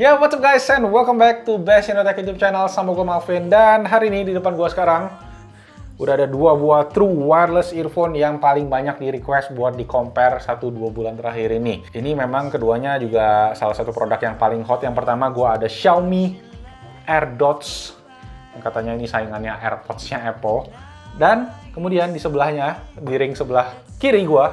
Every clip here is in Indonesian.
Ya, what's up guys, and welcome back to Best Inno Tech YouTube channel sama gue Malvin. Dan hari ini di depan gue sekarang udah ada dua buah true wireless earphone yang paling banyak di request buat di compare 1-2 bulan terakhir ini. Ini memang keduanya juga salah satu produk yang paling hot. Yang pertama gue ada Xiaomi AirDots, yang katanya ini saingannya AirPods-nya Apple. Dan kemudian di sebelahnya, di ring sebelah kiri gue,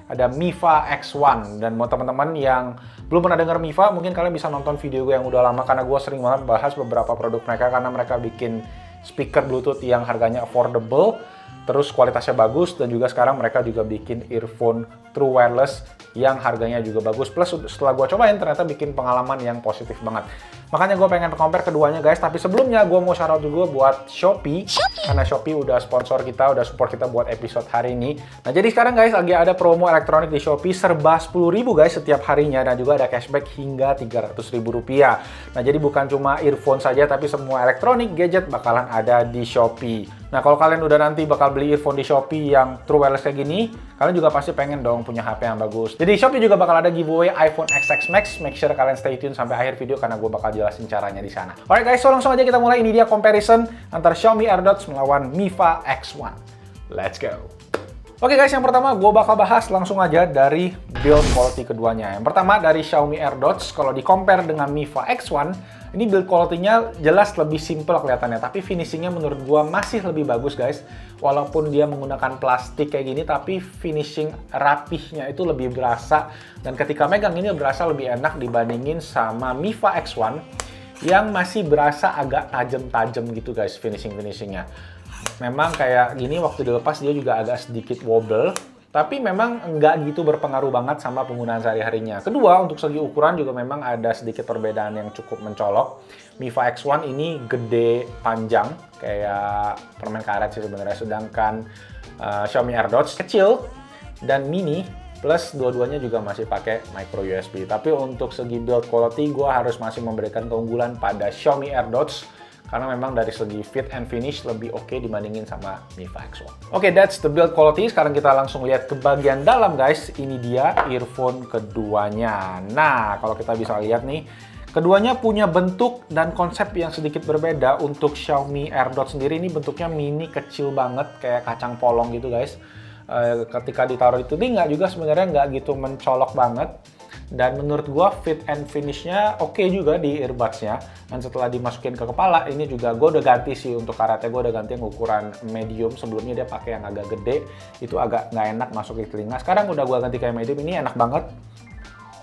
ada Mifa X1. Dan buat teman-teman yang belum pernah denger Mifa, mungkin kalian bisa nonton video gue yang udah lama, karena gue sering banget bahas beberapa produk mereka, karena mereka bikin speaker Bluetooth yang harganya affordable, terus kualitasnya bagus, dan juga sekarang mereka juga bikin earphone true wireless yang harganya juga bagus. Plus setelah gue cobain ternyata bikin pengalaman yang positif banget. Makanya gue pengen compare keduanya guys, tapi sebelumnya gue mau shout out juga buat Shopee. Karena Shopee udah sponsor kita, udah support kita buat episode hari ini. Nah jadi sekarang guys lagi ada promo elektronik di Shopee serba 10.000 guys setiap harinya, dan juga ada cashback hingga Rp300.000. Nah jadi bukan cuma earphone saja, tapi semua elektronik gadget bakalan ada di Shopee. Nah kalau kalian udah nanti bakal beli earphone di Shopee yang true wireless kayak gini, kalian juga pasti pengen dong punya HP yang bagus. Jadi Shopee juga bakal ada giveaway iPhone XX Max. Make sure kalian stay tune sampai akhir video karena gue bakal jelasin caranya di sana. Alright guys, so langsung aja kita mulai. Ini dia comparison antara Xiaomi AirDots melawan Mifa X1. Let's go. Oke guys, yang pertama gue bakal bahas langsung aja dari build quality keduanya. Yang pertama dari Xiaomi AirDots, kalau di compare dengan Mifa X1, ini build quality-nya jelas lebih simple kelihatannya, tapi finishingnya menurut gue masih lebih bagus guys. Walaupun dia menggunakan plastik kayak gini, tapi finishing rapihnya itu lebih berasa, dan ketika megang ini berasa lebih enak dibandingin sama Mifa X1 yang masih berasa agak tajam-tajam gitu guys finishingnya. Memang kayak gini waktu dilepas dia juga agak sedikit wobble, tapi memang nggak gitu berpengaruh banget sama penggunaan sehari-harinya. Kedua, untuk segi ukuran juga memang ada sedikit perbedaan yang cukup mencolok. Mifa X1 ini gede, panjang, kayak permen karet sih sebenarnya. Sedangkan Xiaomi AirDots kecil dan mini, plus dua-duanya juga masih pakai micro USB. Tapi untuk segi build quality, gue harus masih memberikan keunggulan pada Xiaomi AirDots, karena memang dari segi fit and finish lebih oke dibandingin sama Mifa X1. Oke, that's the build quality. Sekarang kita langsung lihat ke bagian dalam guys. Ini dia earphone keduanya. Nah, kalau kita bisa lihat nih, keduanya punya bentuk dan konsep yang sedikit berbeda. Untuk Xiaomi AirDots sendiri ini bentuknya mini, kecil banget, kayak kacang polong gitu guys. Ketika ditaruh di telinga juga sebenarnya nggak gitu mencolok banget. Dan menurut gua fit and finish-nya oke juga di earbuds-nya. Dan setelah dimasukin ke kepala, ini juga gua udah ganti sih untuk karetnya. Gua udah ganti yang ukuran medium. Sebelumnya dia pakai yang agak gede, itu agak nggak enak masuk di telinga. Sekarang udah gua ganti kayak medium, ini enak banget.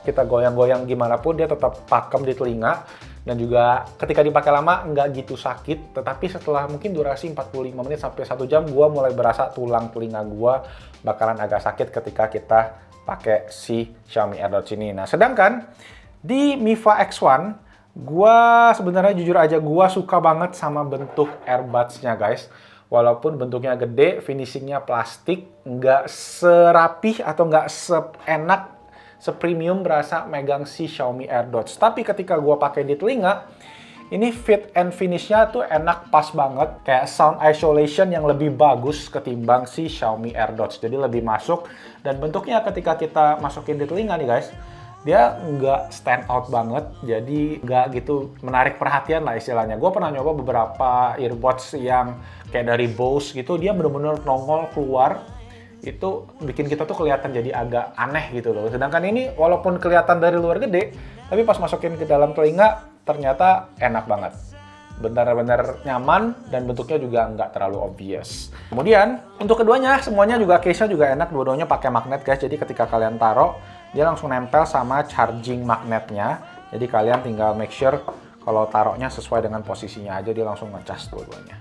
Kita goyang-goyang gimana pun dia tetap pakem di telinga. Dan juga ketika dipakai lama nggak gitu sakit. Tetapi setelah mungkin durasi 45 menit sampai 1 jam, gua mulai berasa tulang telinga gua bakalan agak sakit ketika kita pakai si Xiaomi AirDots ini. Nah, sedangkan di Mifa X1, gua sebenarnya jujur aja gua suka banget sama bentuk earbuds-nya guys. Walaupun bentuknya gede, finishingnya plastik, nggak serapih atau nggak seenak, sepremium berasa megang si Xiaomi AirDots. Tapi ketika gua pakai di telinga, ini fit and finish-nya tuh enak, pas banget. Kayak sound isolation yang lebih bagus ketimbang si Xiaomi AirDots. Jadi lebih masuk. Dan bentuknya ketika kita masukin di telinga nih guys, dia nggak stand out banget. Jadi nggak gitu menarik perhatian lah istilahnya. Gue pernah nyoba beberapa earbuds yang kayak dari Bose gitu. Dia bener-bener nongol keluar. Itu bikin kita tuh kelihatan jadi agak aneh gitu loh. Sedangkan ini walaupun kelihatan dari luar gede, tapi pas masukin ke dalam telinga, ternyata enak banget. Benar-benar nyaman dan bentuknya juga nggak terlalu obvious. Kemudian untuk keduanya semuanya juga case-nya juga enak. Dua-duanya pakai magnet guys. Jadi ketika kalian taruh, dia langsung nempel sama charging magnetnya. Jadi kalian tinggal make sure kalau taruhnya sesuai dengan posisinya aja, dia langsung ngecas dua-duanya.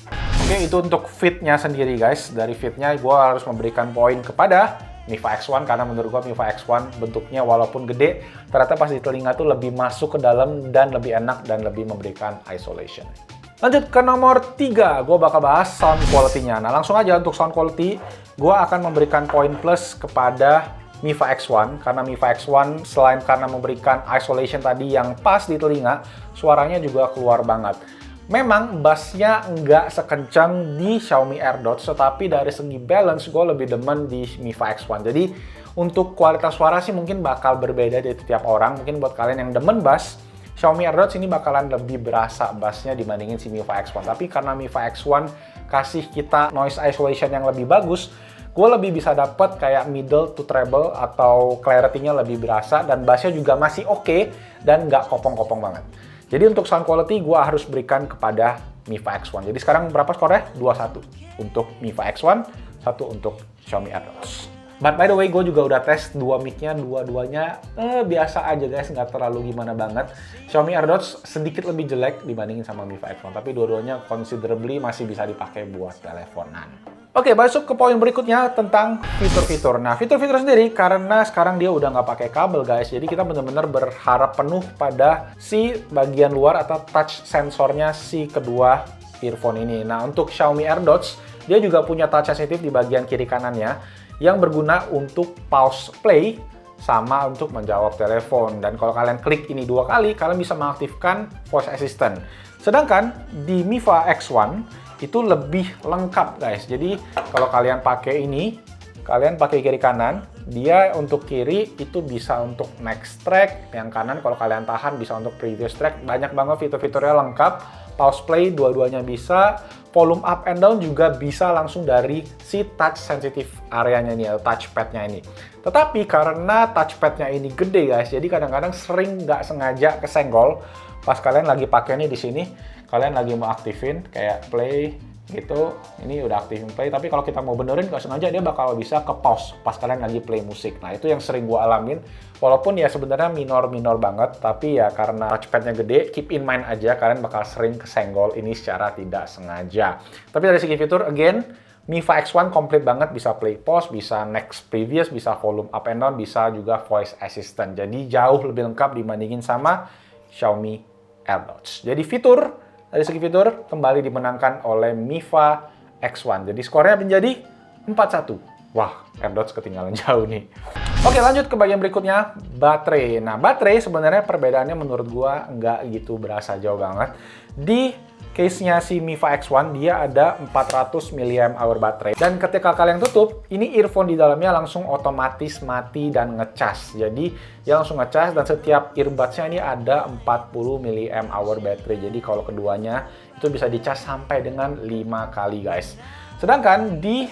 Oke, itu untuk fit-nya sendiri guys. Dari fit-nya gue harus memberikan poin kepada Mifa X1, karena menurut gua Mifa X1 bentuknya walaupun gede, ternyata pas di telinga tuh lebih masuk ke dalam dan lebih enak dan lebih memberikan isolation. Lanjut ke nomor 3, gua bakal bahas sound quality-nya. Nah langsung aja untuk sound quality, gua akan memberikan poin plus kepada Mifa X1, karena Mifa X1 selain karena memberikan isolation tadi yang pas di telinga, suaranya juga keluar banget. Memang bassnya nggak sekencang di Xiaomi AirDots, tetapi dari segi balance gue lebih demen di Mifa X1. Jadi untuk kualitas suara sih mungkin bakal berbeda di tiap orang. Mungkin buat kalian yang demen bass, Xiaomi AirDots ini bakalan lebih berasa bassnya dibandingin si Mi 5 X1. Tapi karena Mi 5 X1 kasih kita noise isolation yang lebih bagus, gue lebih bisa dapet kayak middle to treble atau clarity-nya lebih berasa, dan bassnya juga masih oke dan nggak kopong-kopong banget. Jadi untuk sound quality gue harus berikan kepada Mi 5 X1. Jadi sekarang berapa skornya? 2-1 untuk Mi 5 X1, 1 untuk Xiaomi AirDots. But by the way, gue juga udah tes dua mic-nya, dua-duanya biasa aja guys, nggak terlalu gimana banget. Xiaomi AirDots sedikit lebih jelek dibandingin sama Mi 5 X1, tapi dua-duanya considerably masih bisa dipakai buat teleponan. Oke, masuk ke poin berikutnya tentang fitur-fitur. Nah, fitur-fitur sendiri karena sekarang dia udah nggak pakai kabel guys, jadi kita bener-bener berharap penuh pada si bagian luar atau touch sensornya si kedua earphone ini. Nah, untuk Xiaomi AirDots, dia juga punya touch sensitive di bagian kiri kanannya, yang berguna untuk pause play sama untuk menjawab telepon. Dan kalau kalian klik ini 2 kali, kalian bisa mengaktifkan voice assistant. Sedangkan di Mi 5 X1 itu lebih lengkap guys. Jadi kalau kalian pakai ini, kalian pakai kiri kanan, dia untuk kiri itu bisa untuk next track, yang kanan kalau kalian tahan bisa untuk previous track. Banyak banget fitur-fiturnya lengkap. Pause play dua-duanya bisa, volume up and down juga bisa langsung dari si touch sensitive areanya ini, atau touchpad-nya ini. Tetapi karena touchpad-nya ini gede guys, jadi kadang-kadang sering nggak sengaja kesenggol pas kalian lagi pakai nih di sini, kalian lagi mau aktifin kayak play gitu, ini udah aktifin play, tapi kalau kita mau benerin nggak sengaja dia bakal bisa ke pause pas kalian lagi play musik. Nah itu yang sering gue alamin, walaupun ya sebenarnya minor banget, tapi ya karena touchpadnya gede, keep in mind aja kalian bakal sering kesenggol ini secara tidak sengaja. Tapi dari segi fitur, again, Mi 5 X1 komplit banget, bisa play pause, bisa next previous, bisa volume up and down, bisa juga voice assistant. Jadi jauh lebih lengkap dibandingin sama Xiaomi AirDots. Jadi dari segi fitur, kembali dimenangkan oleh Mi 5 X1. Jadi skornya menjadi 4-1. Wah, AirDots ketinggalan jauh nih. Oke, lanjut ke bagian berikutnya, baterai. Nah, baterai sebenarnya perbedaannya menurut gua nggak gitu berasa jauh banget. Di case-nya si Mi 5 X1, dia ada 400 mAh baterai. Dan ketika kalian tutup, ini earphone di dalamnya langsung otomatis mati dan ngecas. Jadi, dia langsung ngecas dan setiap earbuds-nya ini ada 40 mAh baterai. Jadi, kalau keduanya itu bisa dicas sampai dengan 5 kali, guys. Sedangkan di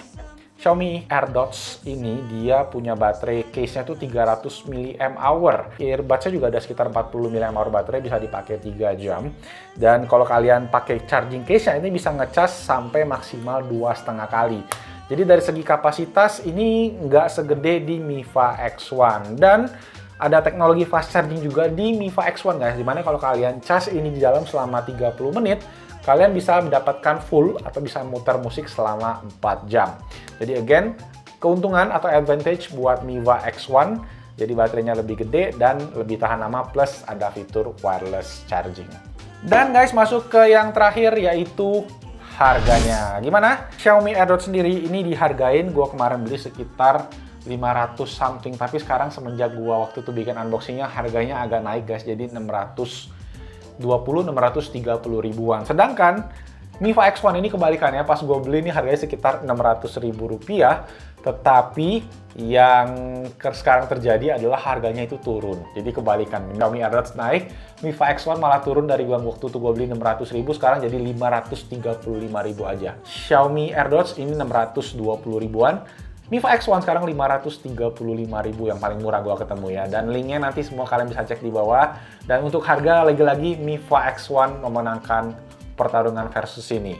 Xiaomi AirDots ini dia punya baterai case-nya tuh 300 mAh. Earbuds-nya juga ada sekitar 40 mAh baterai, bisa dipakai 3 jam. Dan kalau kalian pakai charging case-nya ini bisa ngecas sampai maksimal 2,5 kali. Jadi dari segi kapasitas ini nggak segede di Mi 5 X1. Dan ada teknologi fast charging juga di Mi 5 X1 guys, dimana kalau kalian cas ini di dalam selama 30 menit, kalian bisa mendapatkan full atau bisa muter musik selama 4 jam. Jadi again, keuntungan atau advantage buat Mi 5 X1, jadi baterainya lebih gede dan lebih tahan lama, plus ada fitur wireless charging. Dan guys, masuk ke yang terakhir yaitu harganya. Gimana? Xiaomi AirDots sendiri ini dihargain, gua kemarin beli sekitar 500 something, tapi sekarang semenjak gua waktu itu bikin unboxingnya harganya agak naik guys, jadi 630 ribuan. Sedangkan Mi 5 X1 ini kebalikannya, pas gue beli ini harganya sekitar 600 ribu rupiah, tetapi yang sekarang terjadi adalah harganya itu turun. Jadi kebalikan, Xiaomi AirDots naik, Mi 5 X1 malah turun dari waktu itu gue beli 600 ribu, sekarang jadi 535 ribu aja. Xiaomi AirDots ini 620 ribuan, Mi 5 X1 sekarang 535 ribu, yang paling murah gua ketemu ya. Dan linknya nanti semua kalian bisa cek di bawah. Dan untuk harga lagi-lagi Mi 5 X1 memenangkan pertarungan versus ini.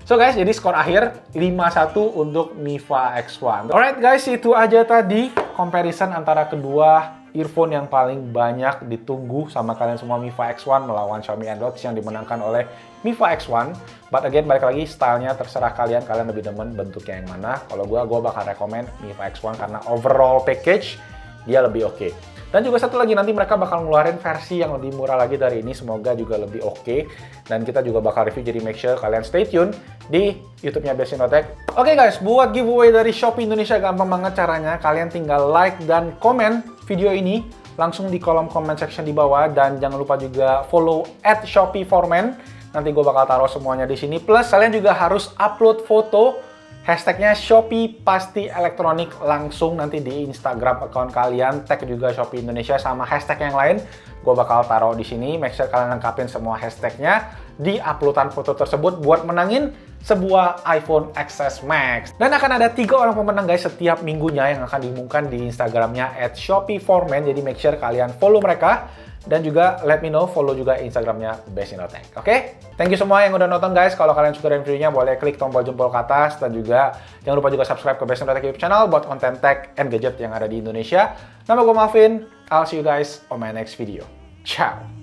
So guys, jadi skor akhir 5-1 untuk Mi 5 X1. Alright guys, itu aja tadi comparison antara kedua earphone yang paling banyak ditunggu sama kalian semua, Mi 5 X1 melawan Xiaomi AirDots yang dimenangkan oleh Mi 5 X1. But again, balik lagi, stylenya terserah kalian lebih demen bentuknya yang mana. Kalau gua bakal rekomen Mi 5 X1 karena overall package dia lebih oke. Dan juga satu lagi, nanti mereka bakal ngeluarin versi yang lebih murah lagi dari ini, semoga juga lebih oke. Dan kita juga bakal review, jadi make sure kalian stay tune di YouTube-nya Best-in-Tech. Oke guys, buat giveaway dari Shopee Indonesia gampang banget caranya. Kalian tinggal like dan komen video ini langsung di kolom comment section di bawah, dan jangan lupa juga follow @shopee4men. Nanti gue bakal taruh semuanya di sini. Plus kalian juga harus upload foto Hashtagnya Shopee Pasti Elektronik, langsung nanti di Instagram account kalian, tag juga Shopee Indonesia sama hashtag yang lain. Gue bakal taruh di sini, make sure kalian lengkapin semua hashtagnya di uploadan foto tersebut buat menangin sebuah iPhone XS Max. Dan akan ada 3 orang pemenang guys setiap minggunya yang akan diumumkan di Instagramnya @ShopeeForMen. Jadi make sure kalian follow mereka. Dan juga let me know, follow juga Instagramnya Bestinotech. Oke? Thank you semua yang udah nonton guys. Kalau kalian suka dengan videonya, boleh klik tombol jempol ke atas. Dan juga jangan lupa juga subscribe ke Bestinotech YouTube channel buat konten tech and gadget yang ada di Indonesia. Nama gue Malvin. I'll see you guys on my next video. Ciao!